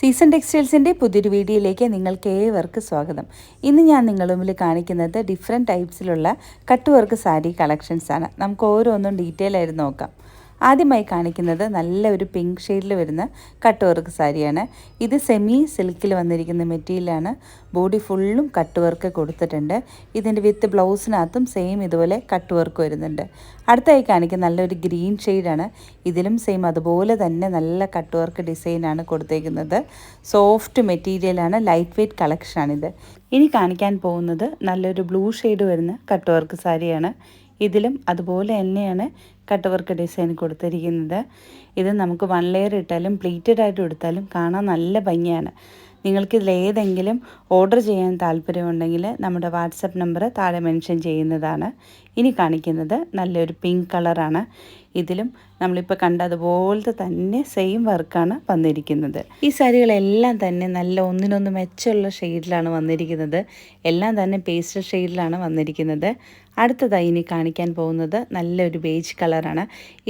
Season ടെക്സ്റ്റൈൽസിൻ്റെ പുതിയൊരു വീഡിയോയിലേക്ക് നിങ്ങൾക്ക് ഏവർക്കും സ്വാഗതം. ഇന്ന് ഞാൻ നിങ്ങളുടെ മുമ്പിൽ കാണിക്കുന്നത് ഡിഫറെൻറ്റ് ടൈപ്സിലുള്ള കട്ട് വർക്ക് സാരി കളക്ഷൻസാണ്. നമുക്ക് ഓരോന്നും ഡീറ്റെയിൽ ആയിട്ട് നോക്കാം. ആദ്യമായി കാണിക്കുന്നത് നല്ലൊരു പിങ്ക് ഷെയ്ഡിൽ വരുന്ന കട്ട് വർക്ക് സാരിയാണ്. ഇത് സെമി സിൽക്കിൽ വന്നിരിക്കുന്ന മെറ്റീരിയലാണ്. ബോഡി ഫുള്ളും കട്ട് വർക്ക് കൊടുത്തിട്ടുണ്ട്. ഇതിൻ്റെ വിത്ത് ബ്ലൗസിനകത്തും സെയിം ഇതുപോലെ കട്ട് വർക്ക് വരുന്നുണ്ട്. അടുത്തായി കാണിക്കുന്ന നല്ലൊരു ഗ്രീൻ ഷെയ്ഡാണ്. ഇതിലും സെയിം അതുപോലെ തന്നെ നല്ല കട്ട് വർക്ക് ഡിസൈനാണ് കൊടുത്തേക്കുന്നത്. സോഫ്റ്റ് മെറ്റീരിയലാണ്, ലൈറ്റ് വെയ്റ്റ് കളക്ഷനാണിത്. ഇനി കാണിക്കാൻ പോകുന്നത് നല്ലൊരു ബ്ലൂ ഷെയ്ഡ് വരുന്ന കട്ട് വർക്ക് സാരിയാണ്. ഇതിലും അതുപോലെ തന്നെയാണ് കട്ട് വർക്ക് ഡിസൈൻ കൊടുത്തിരിക്കുന്നത്. ഇത് നമുക്ക് 1 ലെയർ ഇട്ടാലും പ്ലീറ്റഡ് ആയിട്ട് എടുത്താലും കാണാൻ നല്ല ഭംഗിയാണ്. നിങ്ങൾക്കിതിലേതെങ്കിലും ഓർഡർ ചെയ്യാൻ താല്പര്യമുണ്ടെങ്കിൽ നമ്മുടെ വാട്സപ്പ് നമ്പർ താഴെ മെൻഷൻ ചെയ്യുന്നതാണ്. ഇനി കാണിക്കുന്നത് നല്ലൊരു പിങ്ക് കളറാണ്. ഇതിലും നമ്മളിപ്പോൾ കണ്ടതുപോലത്തെ തന്നെ സെയിം വർക്കാണ് വന്നിരിക്കുന്നത്. ഈ സാരികളെല്ലാം തന്നെ നല്ല ഒന്നിനൊന്ന് മെച്ചമുള്ള ഷെയ്ഡിലാണ് വന്നിരിക്കുന്നത്. എല്ലാം തന്നെ പേസ്റ്റൽ ഷെയ്ഡിലാണ് വന്നിരിക്കുന്നത്. അടുത്തതായി ഇനി കാണിക്കാൻ പോകുന്നത് നല്ലൊരു ബേജ് കളറാണ്.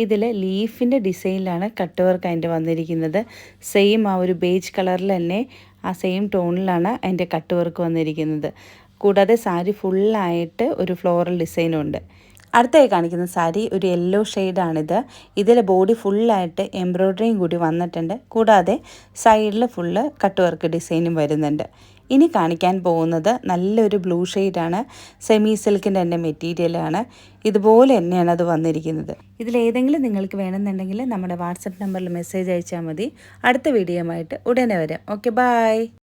ഇതിൽ ലീഫിൻ്റെ ഡിസൈനിലാണ് കട്ട് വർക്ക് അതിൻ്റെ വന്നിരിക്കുന്നത്. സെയിം ആ ഒരു ബേജ് കളറിൽ തന്നെ ആ സെയിം ടോണിലാണ് അതിൻ്റെ കട്ട് വർക്ക് വന്നിരിക്കുന്നത്. കൂടാതെ സാരി ഫുള്ളായിട്ട് ഒരു ഫ്ലോറൽ ഡിസൈനും ഉണ്ട്. അടുത്തായി കാണിക്കുന്ന സാരി ഒരു യെല്ലോ ഷെയ്ഡാണിത്. ഇതിൽ ബോഡി ഫുള്ളായിട്ട് എംബ്രോയ്ഡറിയും കൂടി വന്നിട്ടുണ്ട്. കൂടാതെ സൈഡിൽ ഫുള്ള് കട്ട് വർക്ക് ഡിസൈനും വരുന്നുണ്ട്. ഇനി കാണിക്കാൻ പോകുന്നത് നല്ലൊരു ബ്ലൂ ഷെയ്ഡാണ്. സെമി സിൽക്കിൻ്റെ തന്നെ മെറ്റീരിയലാണ്. ഇതുപോലെ തന്നെയാണ് അത് വന്നിരിക്കുന്നത്. ഇതിലേതെങ്കിലും നിങ്ങൾക്ക് വേണമെന്നുണ്ടെങ്കിൽ നമ്മുടെ വാട്സപ്പ് നമ്പറിൽ മെസ്സേജ് അയച്ചാൽ മതി. അടുത്ത വീഡിയോയുമായിട്ട് ഉടനെ വരാം. Okay, by.